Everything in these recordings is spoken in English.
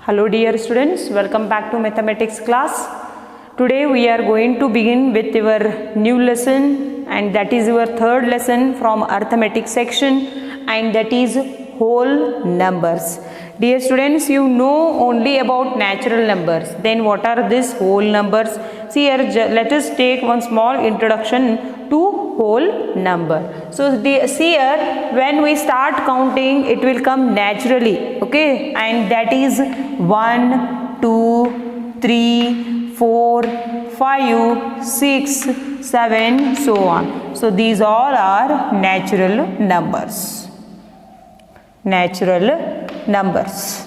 Hello dear students, welcome back to mathematics class. Today we are going to begin with your new lesson, and that is your third lesson from arithmetic section, and that is whole numbers. Dear students, you know only about natural numbers. Then what are these whole numbers? See here, let us take one small introduction to whole number. So see here, when we start counting, it will come naturally, okay, and that is 1, 2, 3, 4, 5, 6, 7, so on. So these all are natural numbers. Natural numbers.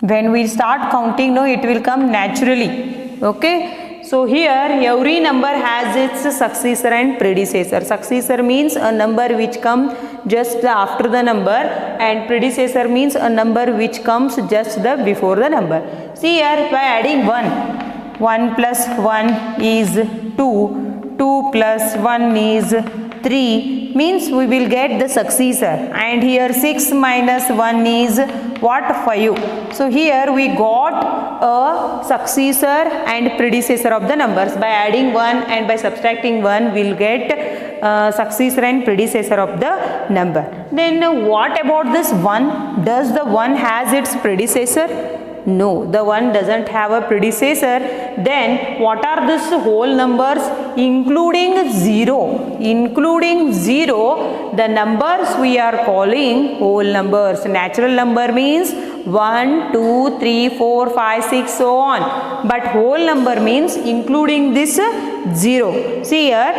When we start counting, no, it will come naturally, okay. So here every number has its successor and predecessor. Successor means a number which comes just after the number, and predecessor means a number which comes just before the number. See here, by adding 1 plus 1 is 2, 2 plus 1 is 3, means we will get the successor, and here 6 minus 1 is what? 5. So here we got a successor and predecessor of the numbers. By adding 1 and by subtracting 1, we will get successor and predecessor of the number. Then what about this 1? Does the 1 has its predecessor? No, the 1 doesn't have a predecessor. Then what are these whole numbers? Including 0. Including 0, the numbers we are calling whole numbers. Natural number means 1, 2, 3, 4, 5, 6, so on. But whole number means including this 0. See here,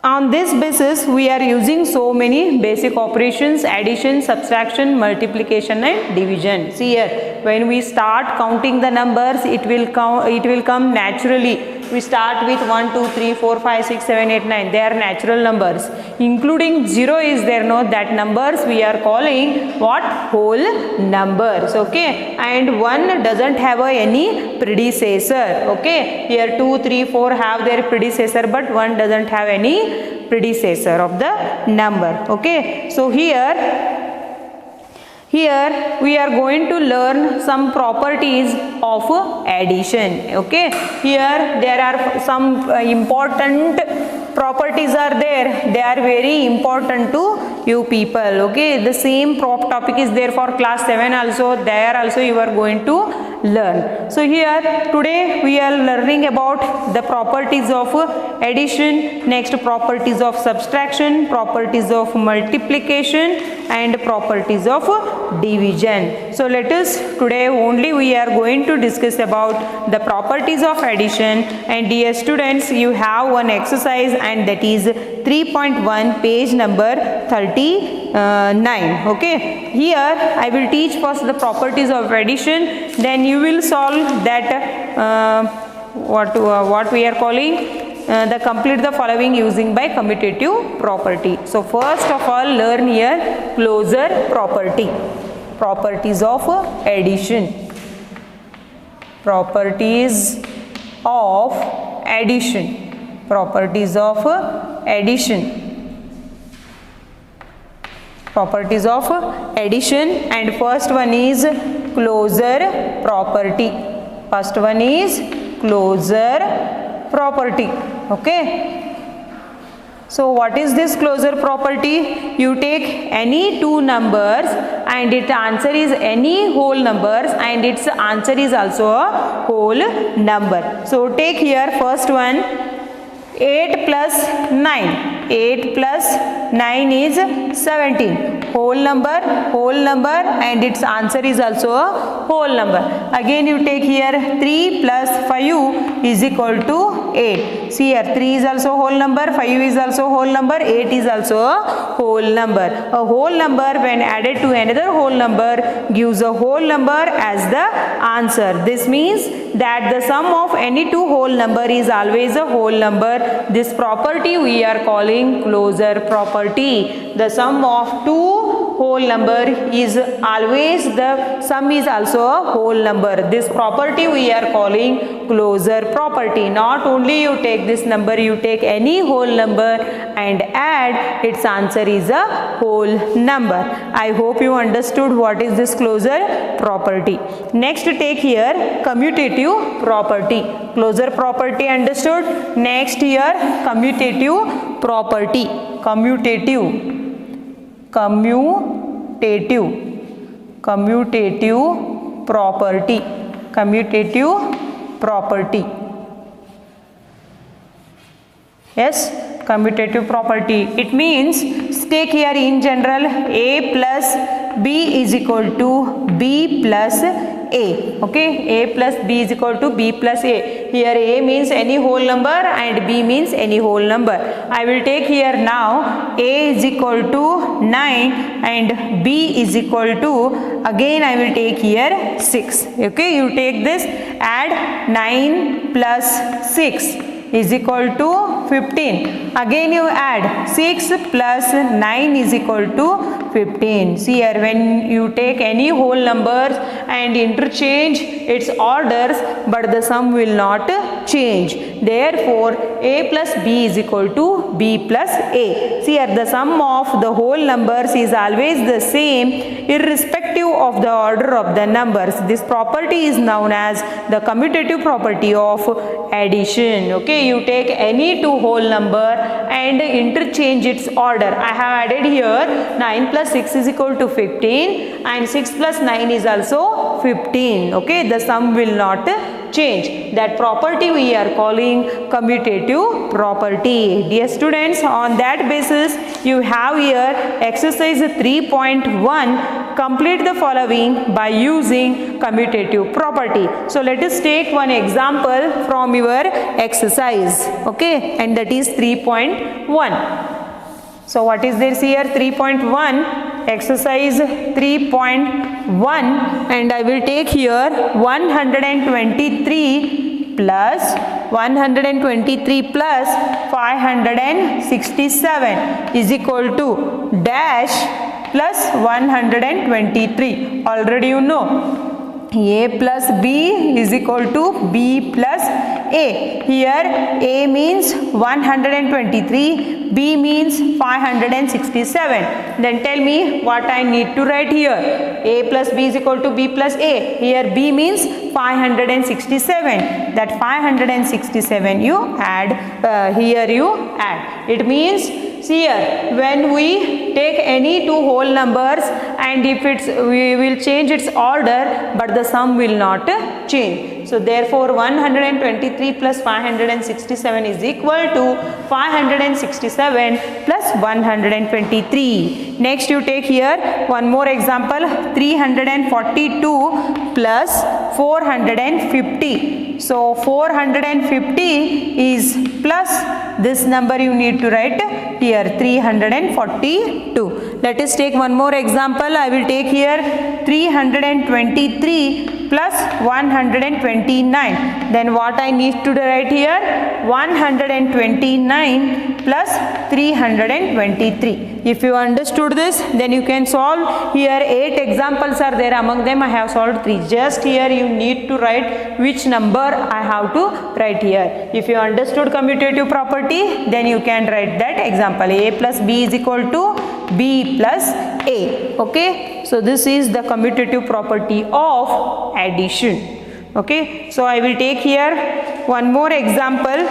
on this basis we are using so many basic operations: addition, subtraction, multiplication and division. See here, when we start counting the numbers, it will come naturally. We start with 1, 2, 3, 4, 5, 6, 7, 8, 9. They are natural numbers. Including 0 is there, no, that numbers we are calling what? Whole numbers, okay. And 1 doesn't have any predecessor, okay. Here 2, 3, 4 have their predecessor, but 1 doesn't have any predecessor of the number, okay. So here we are going to learn some properties of addition, okay. Here there are some important properties are there. They are very important to you people, okay. The same topic is there for class 7 also. There also you are going to learn. So here today we are learning about the properties of addition, next properties of subtraction, properties of multiplication and properties of division. So let us today only we are going to discuss about the properties of addition. And dear students, you have one exercise, and that is 3.1, page number 39, okay. Here I will teach first the properties of addition, then you will solve that what we are calling the complete the following using by commutative property. So first of all, learn here closure property. Properties of addition. Properties of addition. Properties of addition. Properties of addition, and first one is closure property. First one is closure property, okay. So what is this closure property? You take any two numbers and its answer is any whole numbers, and its answer is also a whole number. So take here first one, 8 plus 9. 8 plus 9 is 17. Whole number, and its answer is also a whole number. Again you take here 3 plus 5 is equal to 8. See here, 3 is also whole number, 5 is also whole number, 8 is also a whole number. A whole number when added to another whole number gives a whole number as the answer. This means that the sum of any two whole number is always a whole number. This property we are calling closure property. The sum of two whole number is always the sum is also a whole number. This property we are calling closure property. Not only you take this number, you take any whole number and add, its answer is a whole number. I hope you understood what is this closure property. Next take here commutative property. Closure property understood. Next here commutative property. Commutative property. Commutative property. Yes, commutative property. It means take here in general a plus b is equal to b plus a. Okay, a plus b is equal to b plus a. Here a means any whole number and b means any whole number. I will take here now a is equal to 9 and b is equal to, again I will take here 6. Okay, you take this, add 9 plus 6 is equal to 15. Again you add 6 plus 9 is equal to 15. See here, when you take any whole numbers and interchange its orders, but the sum will not change. Therefore, a plus b is equal to b plus a. See here, the sum of the whole numbers is always the same irrespective of the order of the numbers. This property is known as the commutative property of addition. Okay, you take any two whole number and interchange its order. I have added here 9 plus 6 is equal to 15 and 6 plus 9 is also 15. Okay, the sum will not change. That property we are calling commutative property. Dear students, on that basis you have here exercise 3.1. Complete the following by using commutative property. So let us take one example from your exercise. Okay, and that is 3.1. So what is this here? 3.1, exercise 3.1, and I will take here 123 plus 567 is equal to dash plus 123. Already you know a plus b is equal to b plus a. Here a means 123, b means 567. Then tell me what I need to write here. A plus b is equal to b plus a. Here b means 567. That 567 you add, here you add. It means, see here, when we take any two whole numbers and if we will change its order, but the sum will not change. So therefore 123 plus 567 is equal to 567 plus 123. Next you take here one more example, 342 plus 450. So 450 is plus this number you need to write here 342. Let us take one more example. I will take here 323 plus 129. Then what I need to write here? 129 plus 323. If you understood this, then you can solve. Here 8 examples are there. Among them I have solved 3. Just here you need to write which number I have to write here. If you understood commutative property, then you can write that example. A plus b is equal to b plus a. Okay, so this is the commutative property of addition. Okay, so I will take here one more example,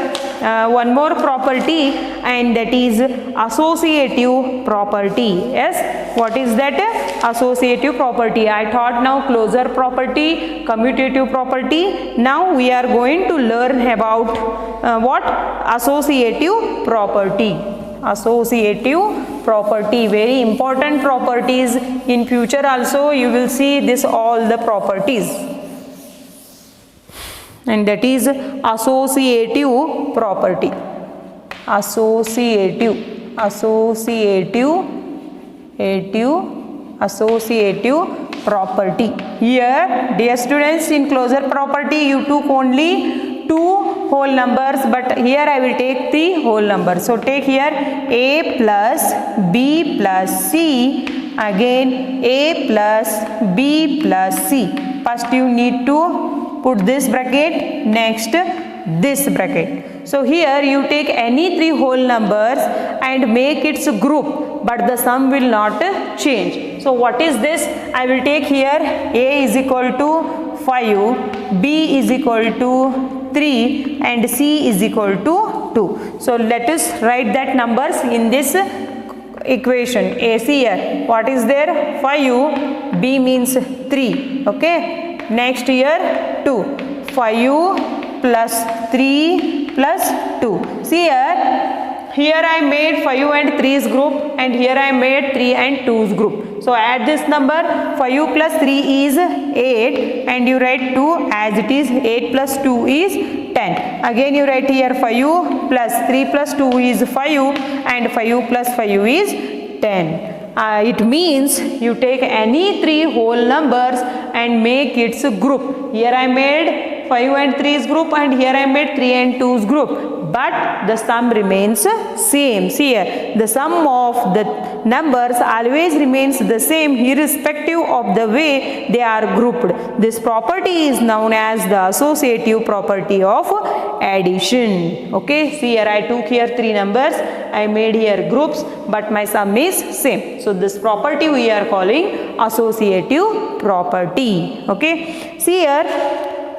one more property, and that is associative property. Yes, what is that? Associative property. I taught now closure property, commutative property. Now we are going to learn about what? Associative property. Associative property, very important properties. In future also you will see this all the properties, and that is associative property. Associative property. Here, dear students, in closure property you took only 2 whole numbers, but here I will take 3 whole numbers. So take here a plus b plus c again a plus b plus c. First you need to put this bracket, next this bracket. So here you take any three whole numbers and make its group, but the sum will not change. So what is this? I will take here a is equal to 5, b is equal to 3 and c is equal to 2. So let us write that numbers in this equation. AC here, what is there? 5, b means 3, okay. Next here 2, 5 plus 3 plus 2. See here I made 5 and 3's group and here I made 3 and 2's group. So add this number. 5 plus 3 is 8 and you write 2 as it is. 8 plus 2 is 10. Again you write here 5 plus 3 plus 2 is 5 and 5 plus 5 is 10. It means you take any three whole numbers and make its group. Here I made 5 and 3's group and here I made 3 and 2's group, but the sum remains same. See here, the sum of the numbers always remains the same irrespective of the way they are grouped. This property is known as the associative property of addition. Okay, see here I took here three numbers, I made here groups, but my sum is same. So this property we are calling associative property. Okay, see here,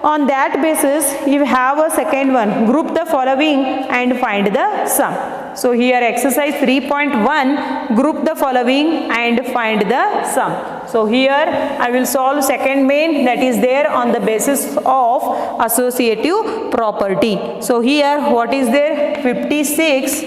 on that basis you have a second one, group the following and find the sum. So here exercise 3.1, group the following and find the sum. So here I will solve second main, that is there on the basis of associative property. So here what is there? 56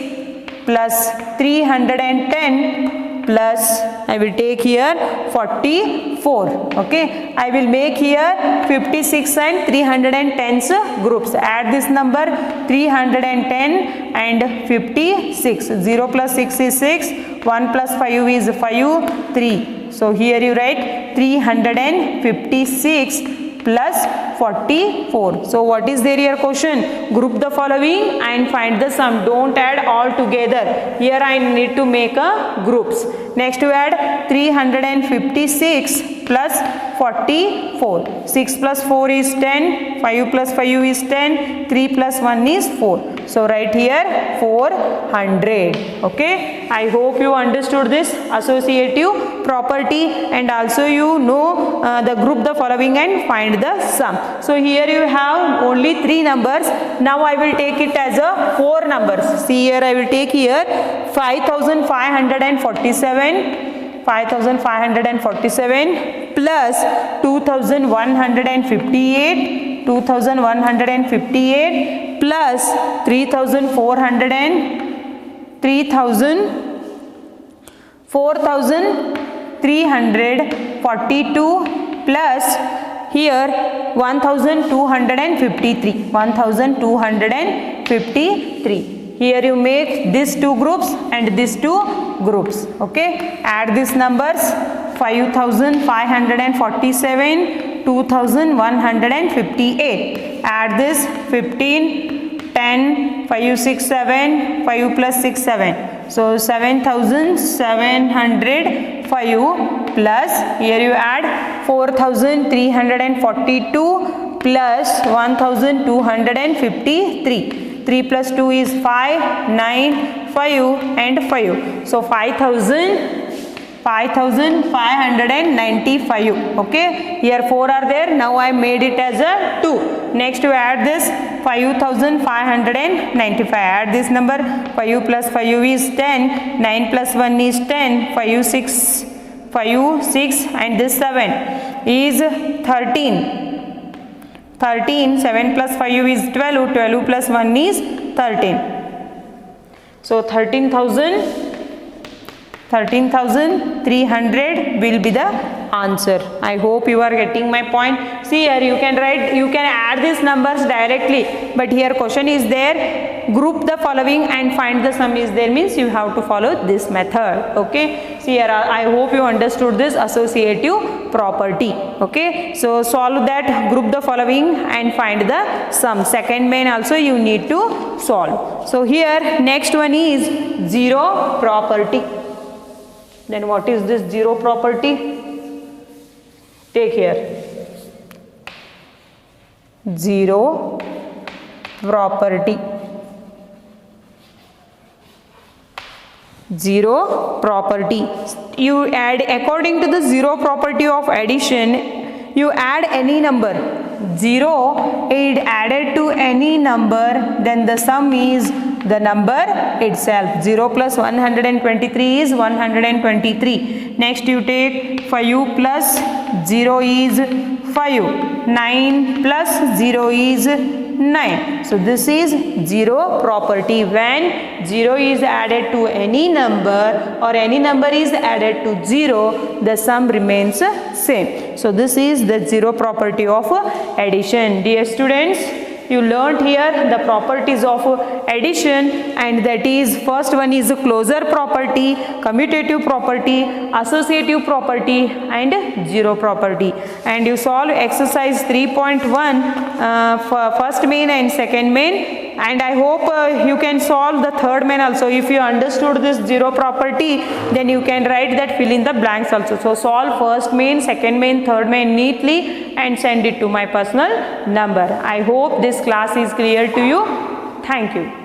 plus 310 plus I will take here 44. Okay, I will make here 56 and 310's groups. Add this number 310 and 56. 0 plus 6 is 6. 1 plus 5 is 5. 3. So here you write 356 plus 44. So what is there here question? Group the following and find the sum. Don't add all together. Here I need to make a groups. Next you add 356 plus 44. 6 plus 4 is 10. 5 plus 5 is 10. 3 plus 1 is 4. So write here 400. Okay. I hope you understood this associative property and also you know the group the following and find the sum. So here you have only three numbers. Now I will take it as a four numbers. See here I will take here 5547 plus 2158 plus 4342 plus here 1253. Here you make these two groups and these two groups. Okay, add these numbers 5547, 2158. Add this 15, 10, 5, 6, 7, 5 plus 6, 7. So 7705 plus here you add 4342 plus 1253. 3 plus 2 is 5, 9, 5 and 5. So 5595. Okay, here 4 are there. Now I made it as a 2. Next you add this 5595. Add this number. 5 plus 5 is 10. 9 plus 1 is 10. 5, 6 and this 7 is 13. 7 plus 5 is 12. 12 plus 1 is 13. So 13,300 will be the answer. I hope you are getting my point. See here you can write, you can add these numbers directly, but here question is there, group the following and find the sum is there, means you have to follow this method. Okay, see here I hope you understood this associative property. Okay, so solve that, group the following and find the sum. Second main also you need to solve. So here next one is zero property. Then what is this zero property? Take here. Zero property. Zero property. You add according to the zero property of addition, you add any number. 0 is added to any number, then the sum is the number itself. 0 plus 123 is 123. Next you take 5 plus 0 is 5. 9 plus 0 is 9. So this is zero property. When 0 is added to any number or any number is added to 0, the sum remains same. So this is the zero property of addition. Dear students, you learnt here the properties of addition, and that is first one is closure property, commutative property, associative property and zero property. And you solve exercise 3.1 for first main and second main, and I hope you can solve the third main also. If you understood this zero property, then you can write that, fill in the blanks also. So solve first main, second main, third main neatly and send it to my personal number. I hope this class is clear to you. Thank you.